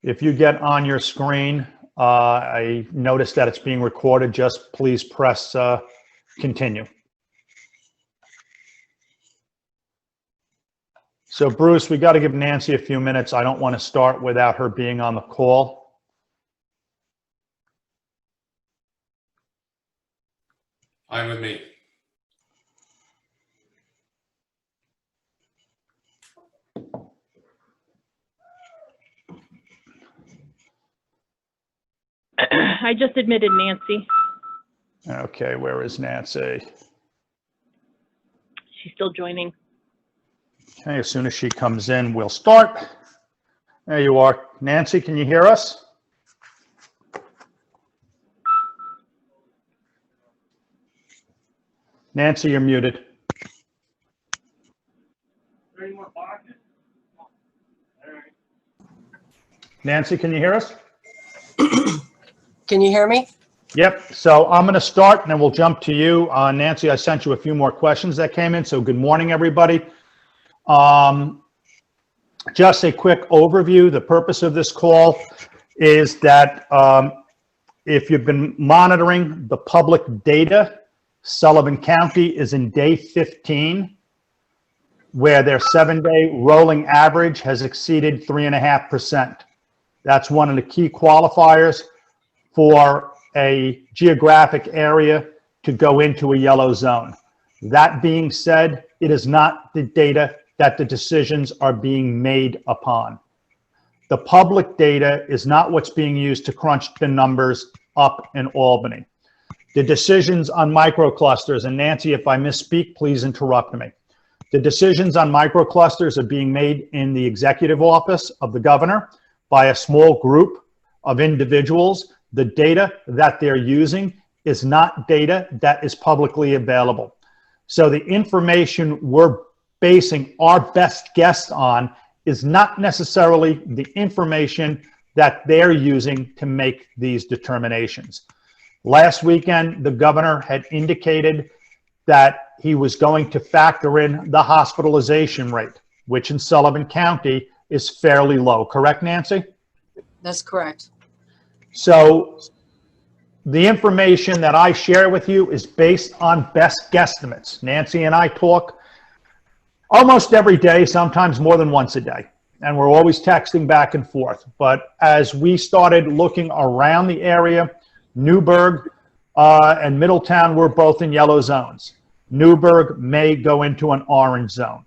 If you get on your screen, I notice that it's being recorded. Just please press continue. So Bruce, we got to give Nancy a few minutes. I don't want to start without her being on the call. Fine with me. I just admitted Nancy. Okay, where is Nancy? She's still joining. Okay, as soon as she comes in, we'll start. There you are. Nancy, can you hear us? Nancy, you're muted. Nancy, can you hear us? Can you hear me? Yep. So I'm going to start and then we'll jump to you. Nancy, I sent you a few more questions that came in. So good morning, everybody. Just a quick overview. The purpose of this call is that if you've been monitoring the public data, Sullivan County is in day 15, where their 7-day rolling average has exceeded 3.5%. That's one of the key qualifiers for a geographic area to go into a yellow zone. That being said, it is not the data that the decisions are being made upon. The public data is not what's being used to crunch the numbers up in Albany. The decisions on microclusters, and Nancy, if I misspeak, please interrupt me. The decisions on microclusters are being made in the executive office of the governor by a small group of individuals. The data that they're using is not data that is publicly available. So the information we're basing our best guess on is not necessarily the information that they're using to make these determinations. Last weekend, the governor had indicated that he was going to factor in the hospitalization rate, which in Sullivan County is fairly low. Correct, Nancy? That's correct. So the information that I share with you is based on best guesstimates. Nancy and I talk almost every day, sometimes more than once a day, and we're always texting back and forth. But as we started looking around the area, Newburgh and Middletown were both in yellow zones. Newburgh may go into an orange zone.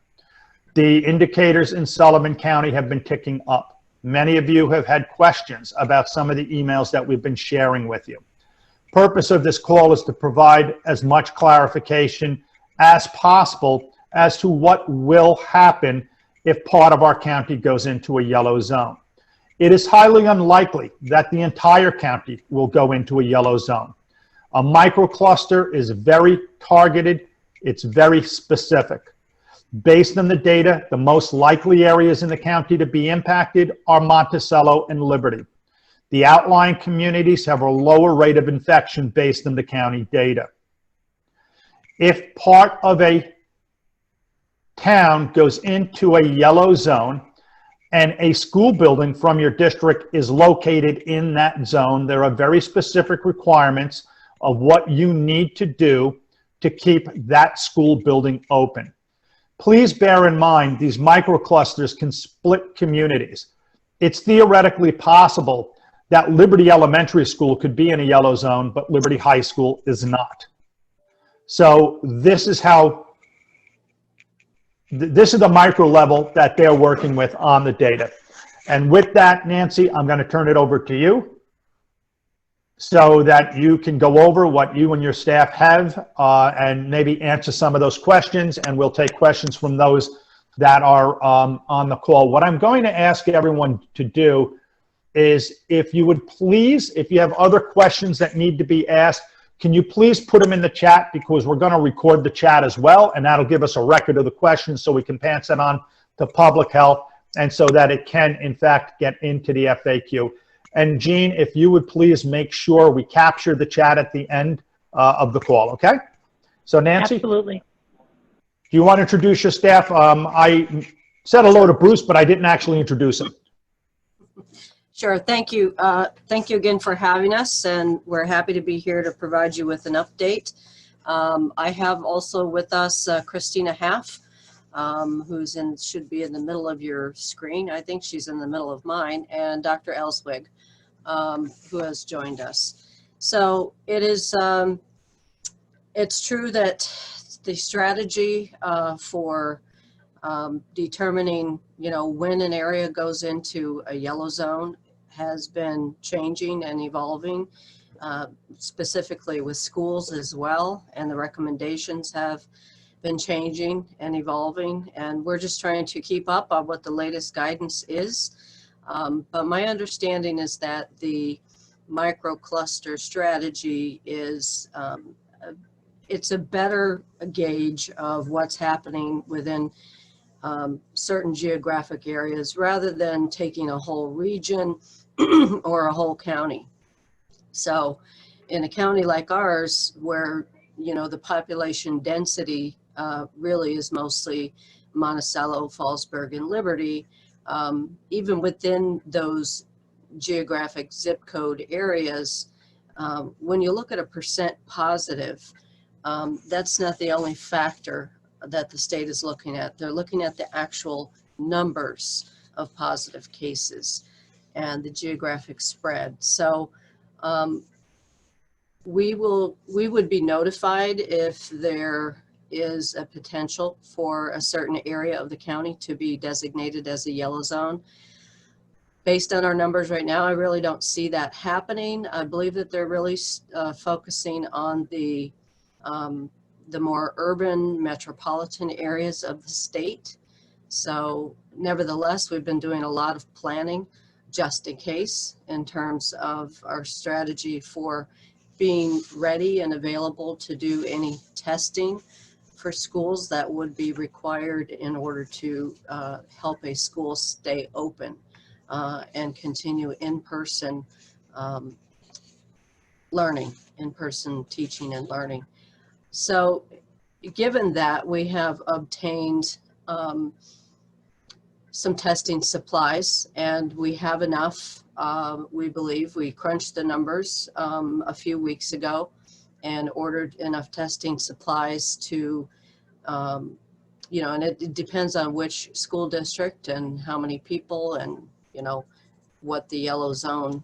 The indicators in Sullivan County have been ticking up. Many of you have had questions about some of the emails that we've been sharing with you. Purpose of this call is to provide as much clarification as possible as to what will happen if part of our county goes into a yellow zone. It is highly unlikely that the entire county will go into a yellow zone. A microcluster is very targeted. It's very specific. Based on the data, the most likely areas in the county to be impacted are Monticello and Liberty. The outlying communities have a lower rate of infection based on the county data. If part of a town goes into a yellow zone and a school building from your district is located in that zone, there are very specific requirements of what you need to do to keep that school building open. Please bear in mind, these microclusters can split communities. It's theoretically possible that Liberty Elementary School could be in a yellow zone, but Liberty High School is not. So this is the micro level that they're working with on the data. And with that, Nancy, I'm going to turn it over to you so that you can go over what you and your staff have and maybe answer some of those questions, and we'll take questions from those that are on the call. What I'm going to ask everyone to do is, if you would please, if you have other questions that need to be asked, can you please put them in the chat, because we're going to record the chat as well, and that'll give us a record of the questions so we can pass it on to public health and so that it can, in fact, get into the FAQ. And Jean, if you would please make sure we capture the chat at the end of the call, okay? So Nancy? Absolutely. Do you want to introduce your staff? I said hello to Bruce, but I didn't actually introduce him. Sure. Thank you. Thank you again for having us, and we're happy to be here to provide you with an update. I have also with us Christina Haff, should be in the middle of your screen. I think she's in the middle of mine, and Dr. Elswig, who has joined us. So it's true that the strategy for determining, when an area goes into a yellow zone has been changing and evolving, specifically with schools as well. And the recommendations have been changing and evolving. And we're just trying to keep up on what the latest guidance is. But my understanding is that the microcluster strategy is it's a better gauge of what's happening within certain geographic areas rather than taking a whole region or a whole county. So in a county like ours, where the population density really is mostly Monticello, Fallsburg, and Liberty, even within those geographic zip code areas, when you look at a percent positive, that's not the only factor that the state is looking at. They're looking at the actual numbers of positive cases and the geographic spread. So we would be notified if there is a potential for a certain area of the county to be designated as a yellow zone. Based on our numbers right now, I really don't see that happening. I believe that they're really focusing on the more urban metropolitan areas of the state. So nevertheless, we've been doing a lot of planning just in case in terms of our strategy for being ready and available to do any testing for schools that would be required in order to help a school stay open and continue in-person learning, in-person teaching and learning. So given that, we have obtained some testing supplies, and we have enough. We believe we crunched the numbers a few weeks ago and ordered enough testing supplies to, and it depends on which school district and how many people and, what the yellow zone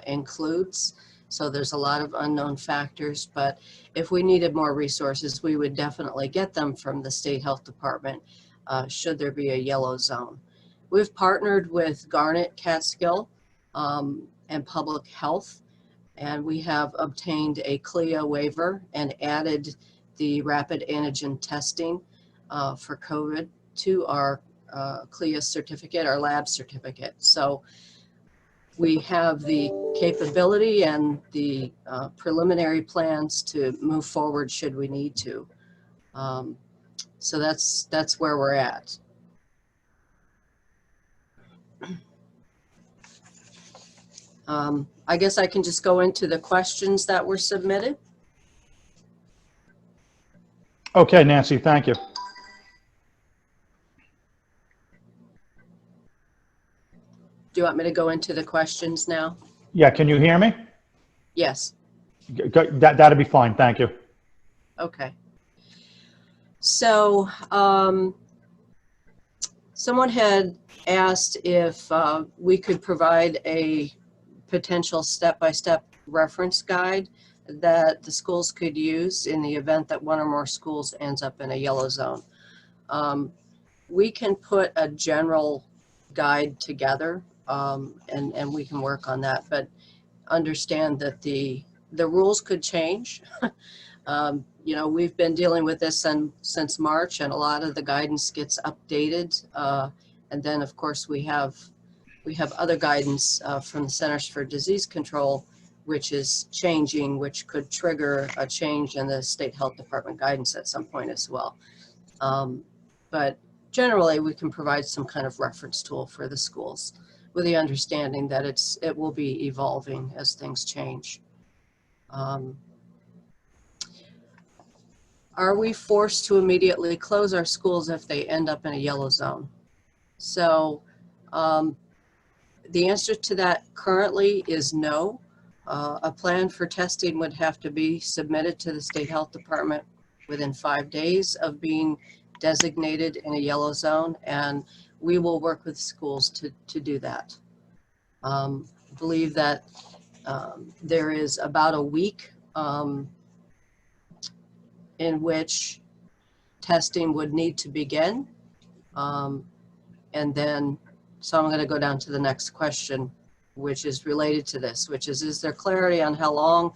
includes. So there's a lot of unknown factors, but if we needed more resources, we would definitely get them from the state health department should there be a yellow zone. We've partnered with Garnet, Catskill, and Public Health, and we have obtained a CLIA waiver and added the rapid antigen testing for COVID to our CLIA certificate, our lab certificate. So we have the capability and the preliminary plans to move forward should we need to. So that's where we're at. I guess I can just go into the questions that were submitted. Okay, Nancy, thank you. Do you want me to go into the questions now? Yeah, can you hear me? Yes. That'd be fine, thank you. Okay. So someone had asked if we could provide a potential step-by-step reference guide that the schools could use in the event that one or more schools ends up in a yellow zone. We can put a general guide together and we can work on that, but understand that the rules could change. We've been dealing with this since March, and a lot of the guidance gets updated. And then of course we have other guidance from the Centers for Disease Control, which is changing, which could trigger a change in the state health department guidance at some point as well. But generally we can provide some kind of reference tool for the schools with the understanding that it will be evolving as things change. Are we forced to immediately close our schools if they end up in a yellow zone? So The answer to that currently is no. A plan for testing would have to be submitted to the State Health Department within 5 days of being designated in a yellow zone, and we will work with schools to do that. Believe that there is about a week in which testing would need to begin. And then, so I'm going to go down to the next question, which is related to this, which is there clarity on how long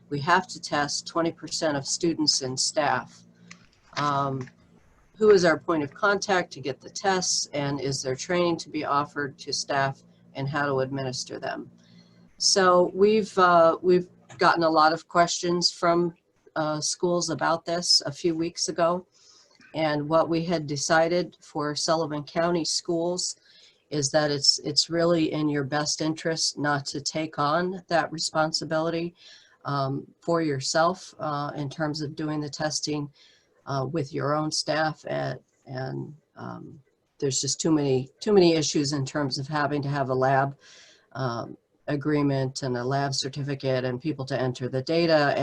we have to test 20% of students and staff? Who is our point of contact to get the tests, and is there training to be offered to staff and how to administer them? So we've gotten a lot of questions from schools about this a few weeks ago. And what we had decided for Sullivan County schools is that it's really in your best interest not to take on that responsibility for yourself in terms of doing the testing with your own staff, and there's just too many issues in terms of having to have a lab agreement and a lab certificate and people to enter the data,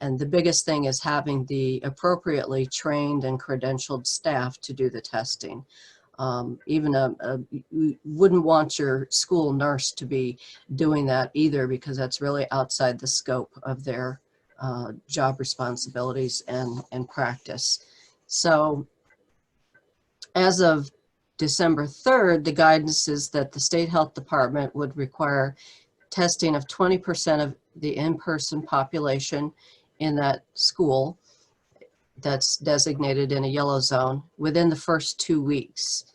and the biggest thing is having the appropriately trained and credentialed staff to do the testing. Even you wouldn't want your school nurse to be doing that either, because that's really outside the scope of their job responsibilities and practice. So as of December 3rd, the guidance is that the State Health Department would require testing of 20% of the in-person population in that school that's designated in a yellow zone within the first 2 weeks.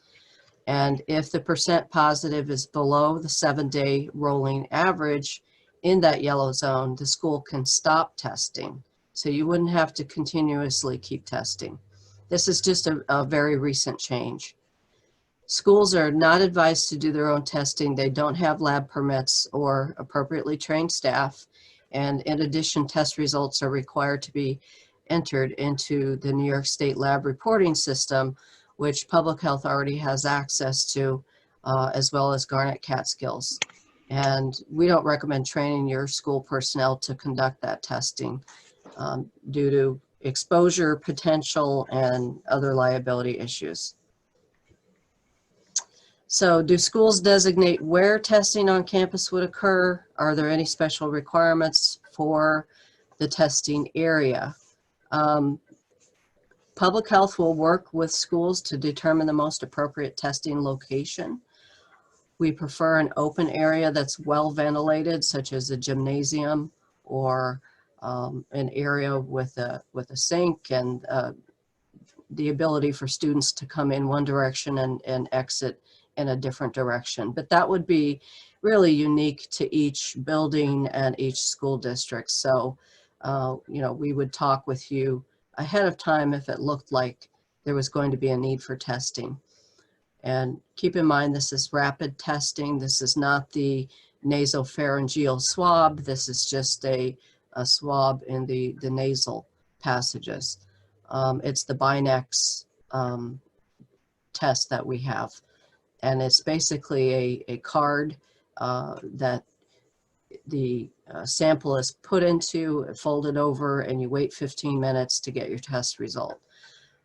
And if the percent positive is below the 7-day rolling average in that yellow zone, the school can stop testing. So you wouldn't have to continuously keep testing. This is just a very recent change. Schools are not advised to do their own testing. They don't have lab permits or appropriately trained staff. And in addition, test results are required to be entered into the New York State Lab Reporting System, which Public Health already has access to, as well as Garnet Catskills. And we don't recommend training your school personnel to conduct that testing due to exposure potential and other liability issues. So do schools designate where testing on campus would occur? Are there any special requirements for the testing area? Public Health will work with schools to determine the most appropriate testing location. We prefer an open area that's well ventilated, such as a gymnasium or an area with a sink and the ability for students to come in one direction and exit in a different direction. But that would be really unique to each building and each school district. So, you know, we would talk with you ahead of time if it looked like there was going to be a need for testing. And keep in mind, this is rapid testing. This is not the nasopharyngeal swab. This is just a swab in the nasal passages. It's the Binex test that we have. And it's basically a card that the sample is put into, folded over, and you wait 15 minutes to get your test result.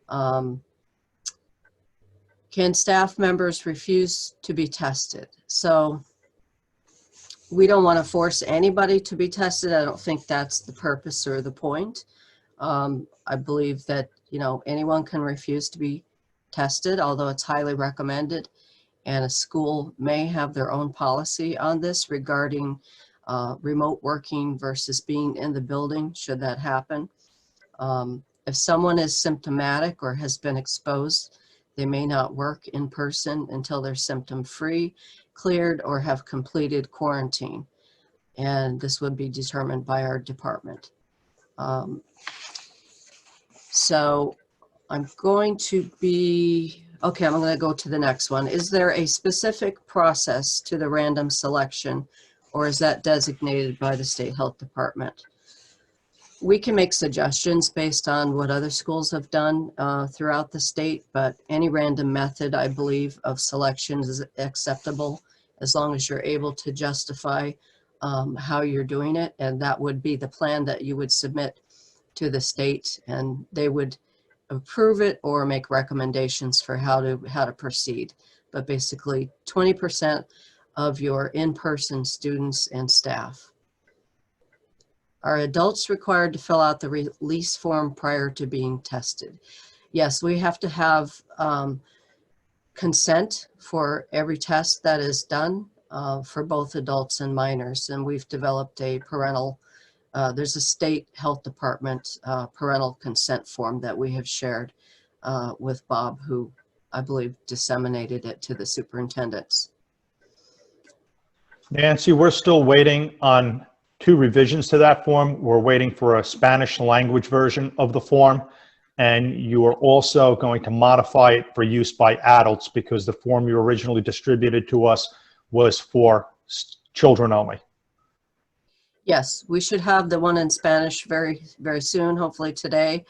Can staff members refuse to be tested? So we don't want to force anybody to be tested. I don't think that's the purpose or the point. I believe that, you know, anyone can refuse to be tested, although it's highly recommended. And a school may have their own policy on this regarding remote working versus being in the building, should that happen. If someone is symptomatic or has been exposed, they may not work in person until they're symptom-free, cleared, or have completed quarantine. And this would be determined by our department. So I'm going to be, okay, I'm going to go to the next one. Is there a specific process to the random selection, or is that designated by the State Health Department? We can make suggestions based on what other schools have done throughout the state, but any random method, I believe, of selection is acceptable as long as you're able to justify how you're doing it. And that would be the plan that you would submit to the state, and they would approve it or make recommendations for how to proceed. But basically 20% of your in-person students and staff. Are adults required to fill out the release form prior to being tested? Yes, we have to have consent for every test that is done for both adults and minors. And we've developed a parental, there's a state health department parental consent form that we have shared with Bob, who I believe disseminated it to the superintendents. Nancy, we're still waiting on 2 revisions to that form. We're waiting for a Spanish language version of the form, and you are also going to modify it for use by adults because the form you originally distributed to us was for children only. Yes, we should have the one in Spanish very, very soon, hopefully today.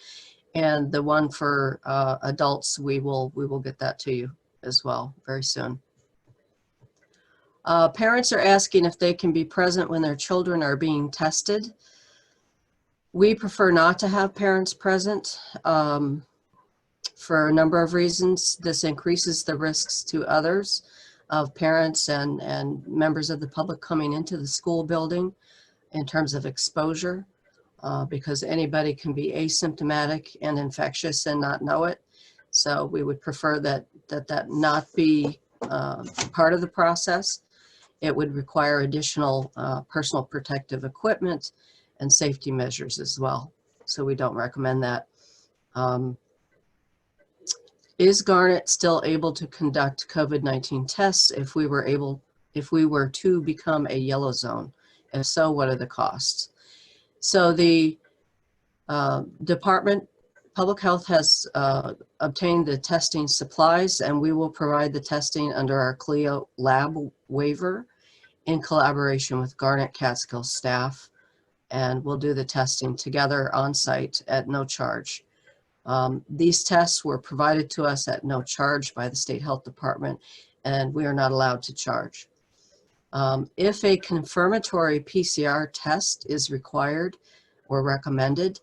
And the one for adults, we will get that to you as well very soon. Parents are asking if they can be present when their children are being tested. We prefer not to have parents present for a number of reasons. This increases the risks to others of parents and members of the public coming into the school building in terms of exposure, because anybody can be asymptomatic and infectious and not know it. So we would prefer that not be part of the process. It would require additional personal protective equipment and safety measures as well. So we don't recommend that. Is Garnet still able to conduct COVID-19 tests if we were to become a yellow zone? If so, what are the costs? So the Department Public Health has obtained the testing supplies, and we will provide the testing under our CLIO lab waiver in collaboration with Garnet Catskill staff, and we'll do the testing together on site at no charge. These tests were provided to us at no charge by the State Health Department, and we are not allowed to charge. If a confirmatory PCR test is required or recommended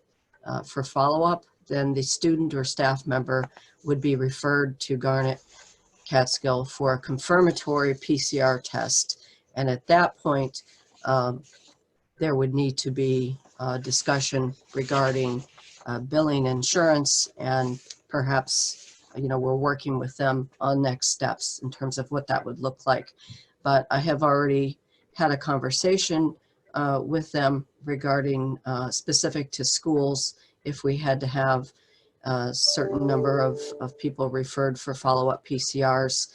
for follow-up, then the student or staff member would be referred to Garnet Catskill for a confirmatory PCR test. And at that point, there would need to be a discussion regarding billing insurance, and perhaps, we're working with them on next steps in terms of what that would look like. But I have already had a conversation with them regarding specific to schools, if we had to have a certain number of people referred for follow-up PCRs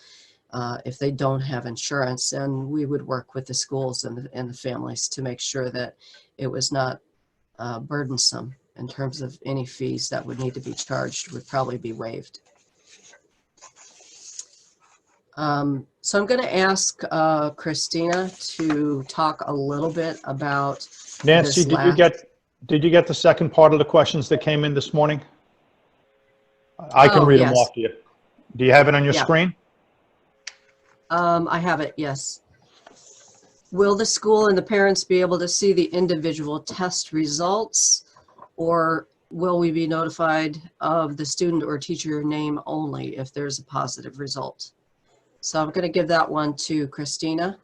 if they don't have insurance, and we would work with the schools and the families to make sure that it was not burdensome in terms of any fees that would need to be charged would probably be waived. So I'm going to ask Christina to talk a little bit about Nancy, this did you get the second part of the questions that came in this morning? I can read them yes. off to you. Do you have it on your screen? I have it, yes. Will the school and the parents be able to see the individual test results, or will we be notified of the student or teacher name only if there's a positive result? So I'm going to give that one to Christina.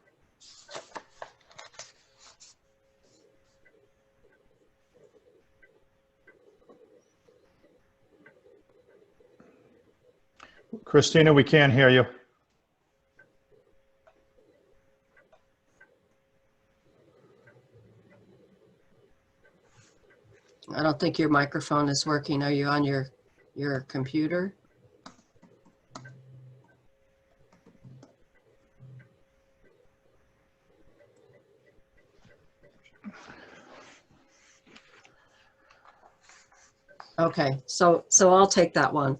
Christina, we can't hear you. I don't think your microphone is working. Are you on your computer? Okay, so I'll take that one.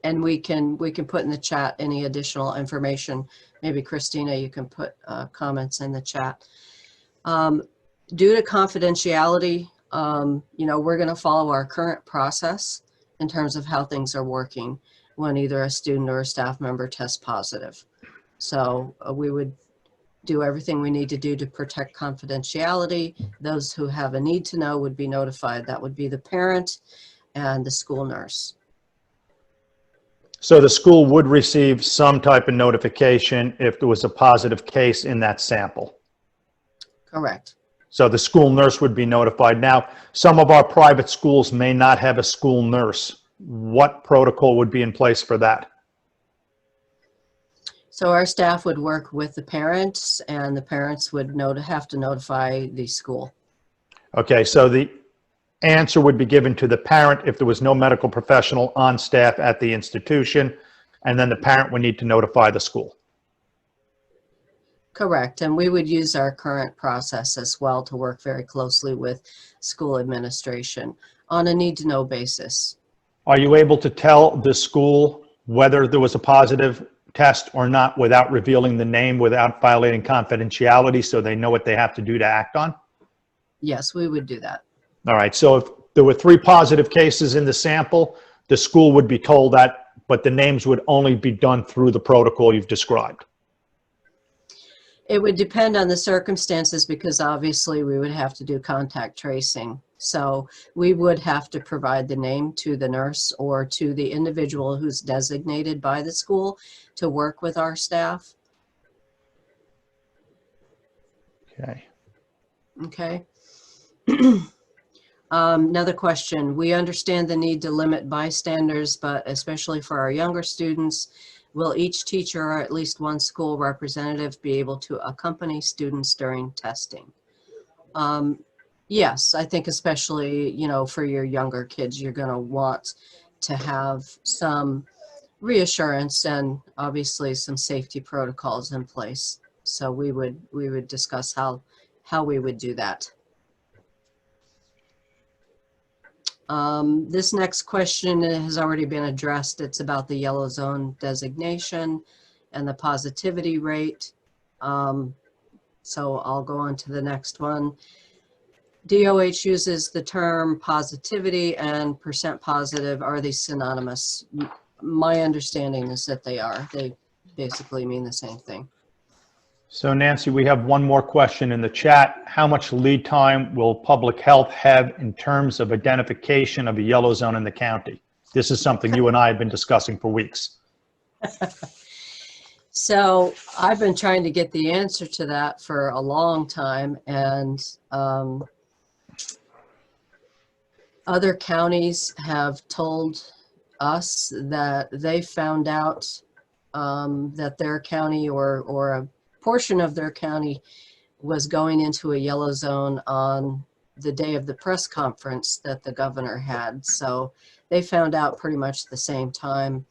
And we can put in the chat any additional information. Maybe Christina, you can put comments in the chat. Due to confidentiality, we're going to follow our current process in terms of how things are working when either a student or a staff member tests positive. So we would do everything we need to do to protect confidentiality. Those who have a need to know would be notified. That would be the parent and the school nurse. So the school would receive some type of notification if there was a positive case in that sample. Correct. So the school nurse would be notified. Now, some of our private schools may not have a school nurse. What protocol would be in place for that? So our staff would work with the parents, and the parents would have to notify the school. Okay, so the answer would be given to the parent if there was no medical professional on staff at the institution, and then the parent would need to notify the school. Correct. And we would use our current process as well to work very closely with school administration on a need-to-know basis. Are you able to tell the school whether there was a positive test or not without revealing the name, without violating confidentiality, so they know what they have to do to act on? Yes, we would do that. All right, so if there were 3 positive cases in the sample, the school would be told that, but the names would only be done through the protocol you've described. It would depend on the circumstances, because obviously we would have to do contact tracing. So we would have to provide the name to the nurse or to the individual who's designated by the school to work with our staff. Okay. Okay. Another question. We understand the need to limit bystanders, but especially for our younger students, will each teacher or at least one school representative be able to accompany students during testing? Yes, I think especially, you know, for your younger kids, you're going to want to have some reassurance and obviously some safety protocols in place. So we would discuss how we would do that. This next question has already been addressed. It's about the yellow zone designation and the positivity rate. So I'll go on to the next one. DOH uses the term positivity and percent positive. Are they synonymous? My understanding is that they are. They basically mean the same thing. So Nancy, we have one more question in the chat. How much lead time will public health have in terms of identification of a yellow zone in the county? This is something you and I have been discussing for weeks. So I've been trying to get the answer to that for a long time, and other counties have told us that they found out that their county or a portion of their county was going into a yellow zone on the day of the press conference that the governor had. So they found out pretty much the same time,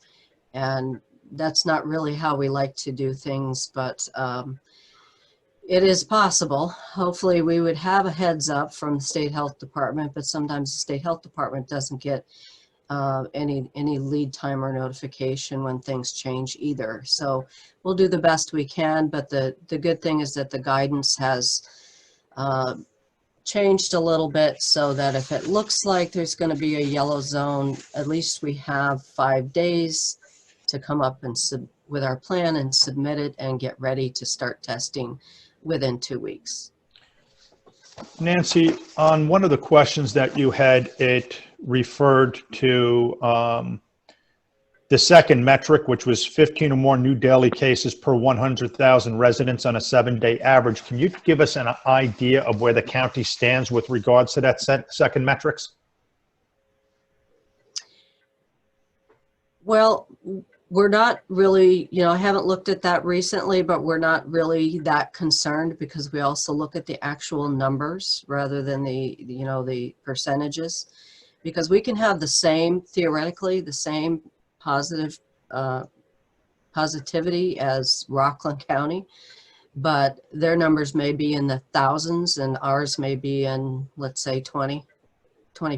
and that's not really how we like to do things, but it is possible. Hopefully we would have a heads up from the state health department, but sometimes the state health department doesn't get any lead time or notification when things change either. So we'll do the best we can, but the good thing is that the guidance has changed a little bit, so that if it looks like there's going to be a yellow zone, at least we have 5 days to come up and with our plan and submit it and get ready to start testing within 2 weeks. Nancy, on one of the questions that you had, it referred to the second metric, which was 15 or more new daily cases per 100,000 residents on a 7-day average. Can you give us an idea of where the county stands with regards to that second metrics? Well, we're not really, you know, I haven't looked at that recently, but we're not really that concerned, because we also look at the actual numbers rather than the percentages, because we can have the same, theoretically, the same positivity as Rockland County, but their numbers may be in the thousands and ours may be in, let's say, 20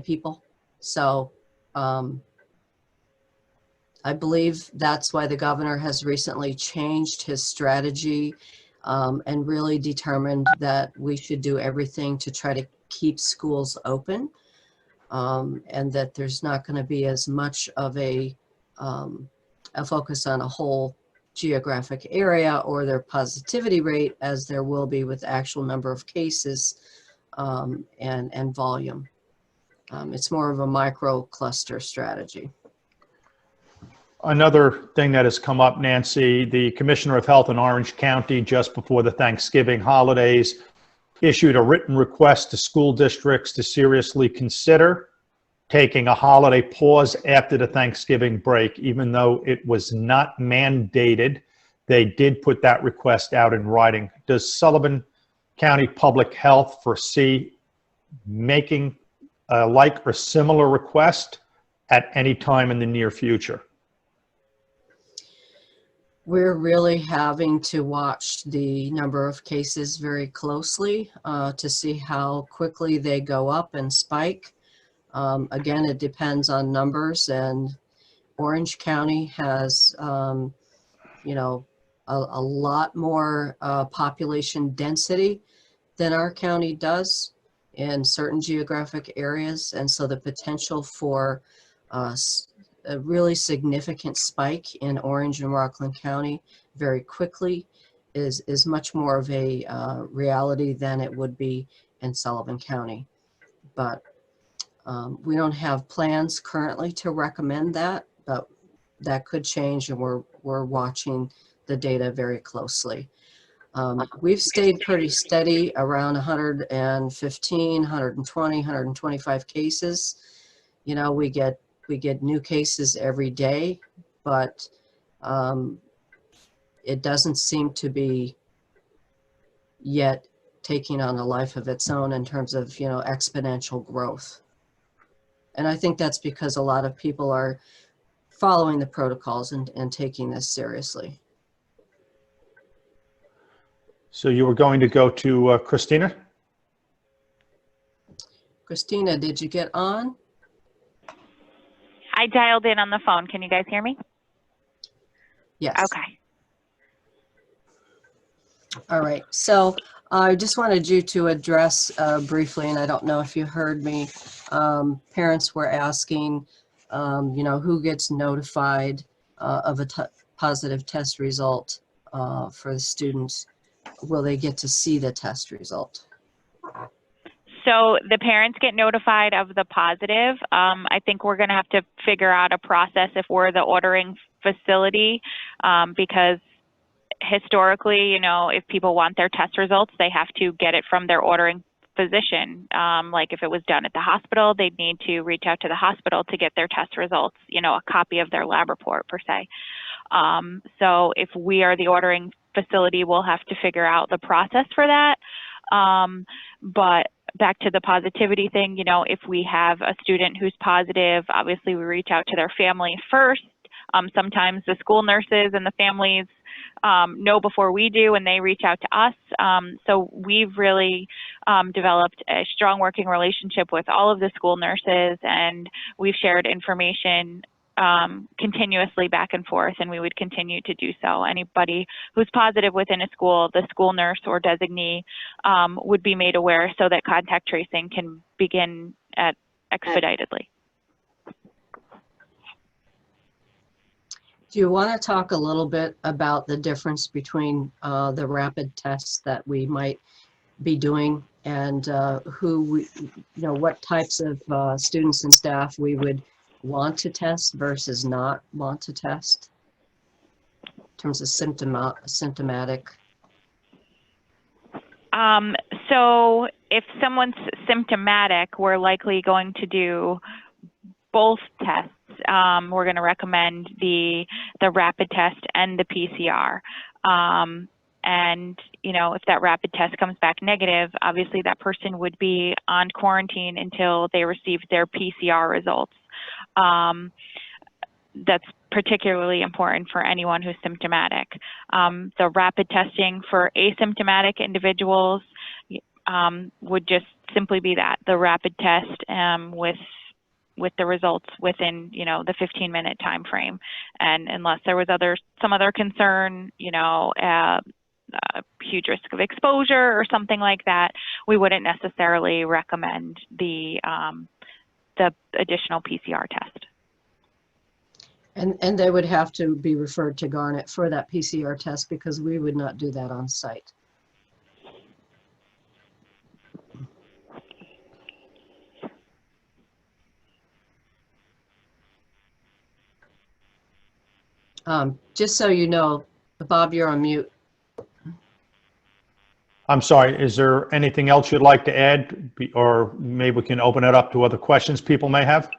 people. So, I believe that's why the governor has recently changed his strategy and really determined that we should do everything to try to keep schools open, and that there's not going to be as much of a focus on a whole geographic area or their positivity rate as there will be with actual number of cases and volume. It's more of a micro cluster strategy. Another thing that has come up, Nancy, the Commissioner of Health in Orange County just before the Thanksgiving holidays issued a written request to school districts to seriously consider taking a holiday pause after the Thanksgiving break. Even though it was not mandated, they did put that request out in writing. Does Sullivan County Public Health foresee making a like or similar request at any time in the near future? We're really having to watch the number of cases very closely to see how quickly they go up and spike. Again, it depends on numbers, and Orange County has, you know, a lot more population density than our county does in certain geographic areas. And so the potential for a really significant spike in Orange and Rockland County very quickly is much more of a reality than it would be in Sullivan County. But we don't have plans currently to recommend that, but that could change, and we're watching the data very closely. We've stayed pretty steady around 115, 120, 125 cases. You know, we get new cases every day, but it doesn't seem to be yet taking on a life of its own in terms of, you know, exponential growth. And I think that's because a lot of people are following the protocols and taking this seriously. So you were going to go to Christina? Christina, did you get on? I dialed in on the phone. Can you guys hear me? Yes. Okay. All right. So I just wanted you to address briefly, and I don't know if you heard me, parents were asking, you know, who gets notified of a positive test result for the students? Will they get to see the test result? So the parents get notified of the positive. I think we're going to have to figure out a process if we're the ordering facility, because historically, you know, if people want their test results, they have to get it from their ordering physician. Like if it was done at the hospital, they'd need to reach out to the hospital to get their test results, you know, a copy of their lab report per se. So if we are the ordering facility, we'll have to figure out the process for that. But back to the positivity thing, you know, if we have a student who's positive, obviously we reach out to their family first. Sometimes the school nurses and the families know before we do, and they reach out to us. So we've really developed a strong working relationship with all of the school nurses, and we've shared information continuously back and forth, and we would continue to do so. Anybody who's positive within a school, the school nurse or designee would be made aware so that contact tracing can begin expeditedly. Do you want to talk a little bit about the difference between the rapid tests that we might be doing and what types of students and staff we would want to test versus not want to test in terms of symptomatic? So if someone's symptomatic, we're likely going to do both tests. We're going to recommend the rapid test and the PCR. And, you know, if that rapid test comes back negative, obviously that person would be on quarantine until they receive their PCR results. That's particularly important for anyone who's symptomatic. The rapid testing for asymptomatic individuals would just simply be that, the rapid test with the results within, you know, the 15-minute time frame. And unless there was some other concern, you know, huge risk of exposure or something like that, we wouldn't necessarily recommend the additional PCR test. And they would have to be referred to Garnet for that PCR test because we would not do that on site. Just so you know, Bob, you're on mute. I'm sorry, is there anything else you'd like to add? Or maybe we can open it up to other questions people may have?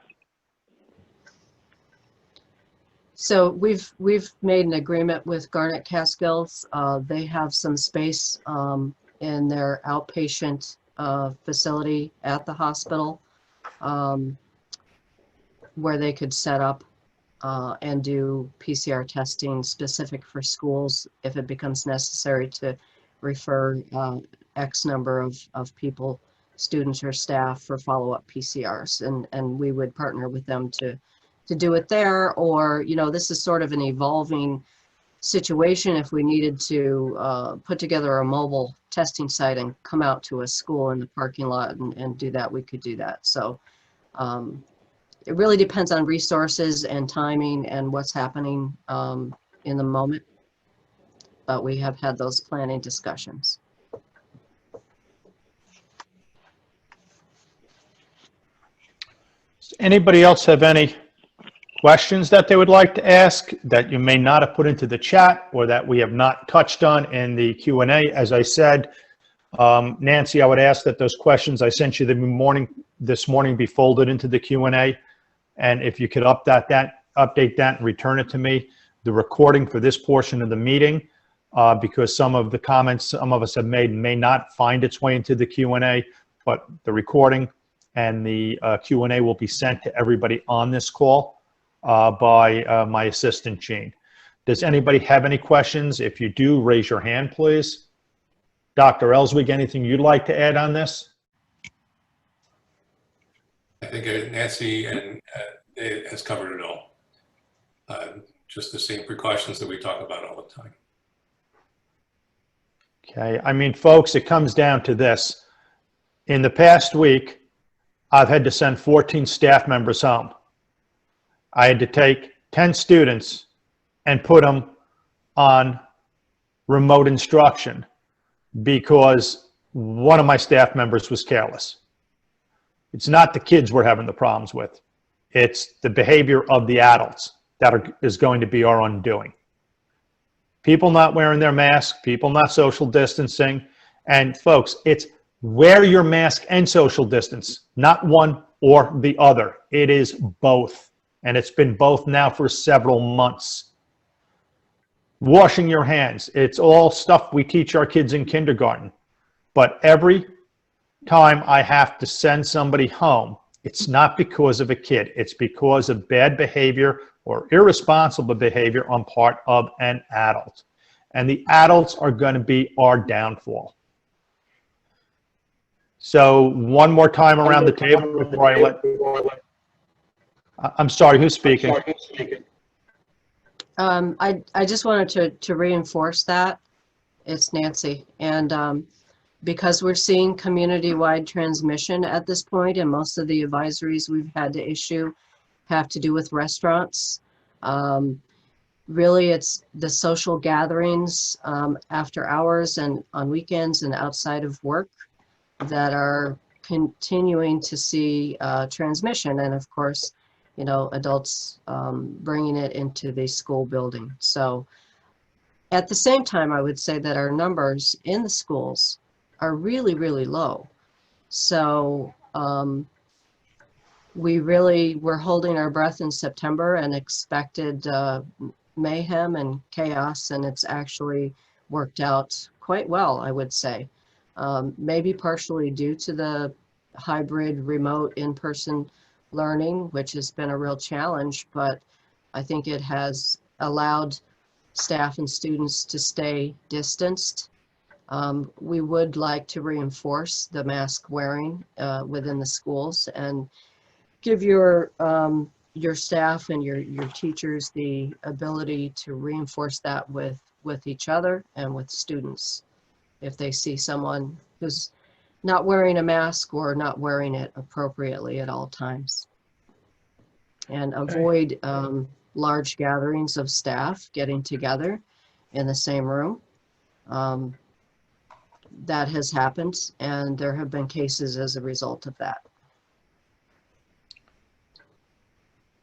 So we've made an agreement with Garnet Catskills. They have some space in their outpatient facility at the hospital where they could set up and do PCR testing specific for schools if it becomes necessary to refer X number of people, students or staff, for follow-up PCRs. And we would partner with them to do it there, or, you know, this is sort of an evolving situation. If we needed to put together a mobile testing site and come out to a school in the parking lot and do that, we could do that. So it really depends on resources and timing and what's happening in the moment. But we have had those planning discussions. Does anybody else have any questions that they would like to ask that you may not have put into the chat or that we have not touched on in the Q&A? As I said, Nancy, I would ask that those questions I sent you this morning be folded into the Q&A. And if you could update that and return it to me. The recording for this portion of the meeting, because some of the comments some of us have made may not find its way into the Q&A, but the recording and the Q&A will be sent to everybody on this call by my assistant, Jean. Does anybody have any questions? If you do, raise your hand, please. Dr. Ellswig, anything you'd like to add on this? I think Nancy and it has covered it all. Just the same precautions that we talk about all the time. Okay, I mean, folks, it comes down to this. In the past week, I've had to send 14 staff members home. I had to take 10 students and put them on remote instruction because one of my staff members was careless. It's not the kids we're having the problems with. It's the behavior of the adults that is going to be our undoing. People not wearing their mask, people not social distancing. And folks, it's wear your mask and social distance, not one or the other. It is both. And it's been both now for several months. Washing your hands, it's all stuff we teach our kids in kindergarten. But every time I have to send somebody home, it's not because of a kid. It's because of bad behavior or irresponsible behavior on part of an adult. And the adults are going to be our downfall. So one more time around the table before I let... I'm sorry, who's speaking? I just wanted to reinforce that. It's Nancy. And because we're seeing community-wide transmission at this point, and most of the advisories we've had to issue have to do with restaurants. Really, it's the social gatherings after hours and on weekends and outside of work that are continuing to see transmission. And of course, you know, adults bringing it into the school building. So at the same time, I would say that our numbers in the schools are really, really low. So we really were holding our breath in September and expected mayhem and chaos, and it's actually worked out quite well, I would say. Maybe partially due to the hybrid remote in-person learning, which has been a real challenge, but I think it has allowed staff and students to stay distanced. We would like to reinforce the mask wearing within the schools and give your staff and your teachers the ability to reinforce that with each other and with students if they see someone who's not wearing a mask or not wearing it appropriately at all times. And avoid large gatherings of staff getting together in the same room. That has happened, and there have been cases as a result of that.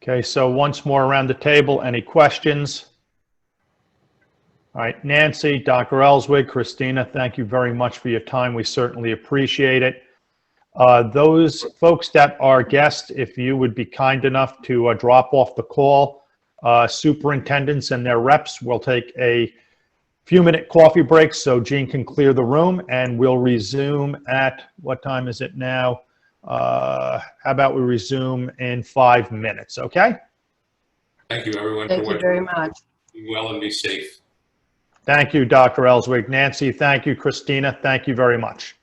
Okay, so once more around the table, any questions? All right, Nancy, Dr. Ellswig, Christina, thank you very much for your time. We certainly appreciate it. Those folks that are guests, if you would be kind enough to drop off the call, superintendents and their reps will take a few-minute coffee break so Jean can clear the room, and we'll resume at, what time is it now? How about we resume in 5 minutes, okay? Thank you, everyone. Thank you very much. Be well and be safe. Thank you, Dr. Ellswig. Nancy, thank you. Christina, thank you very much.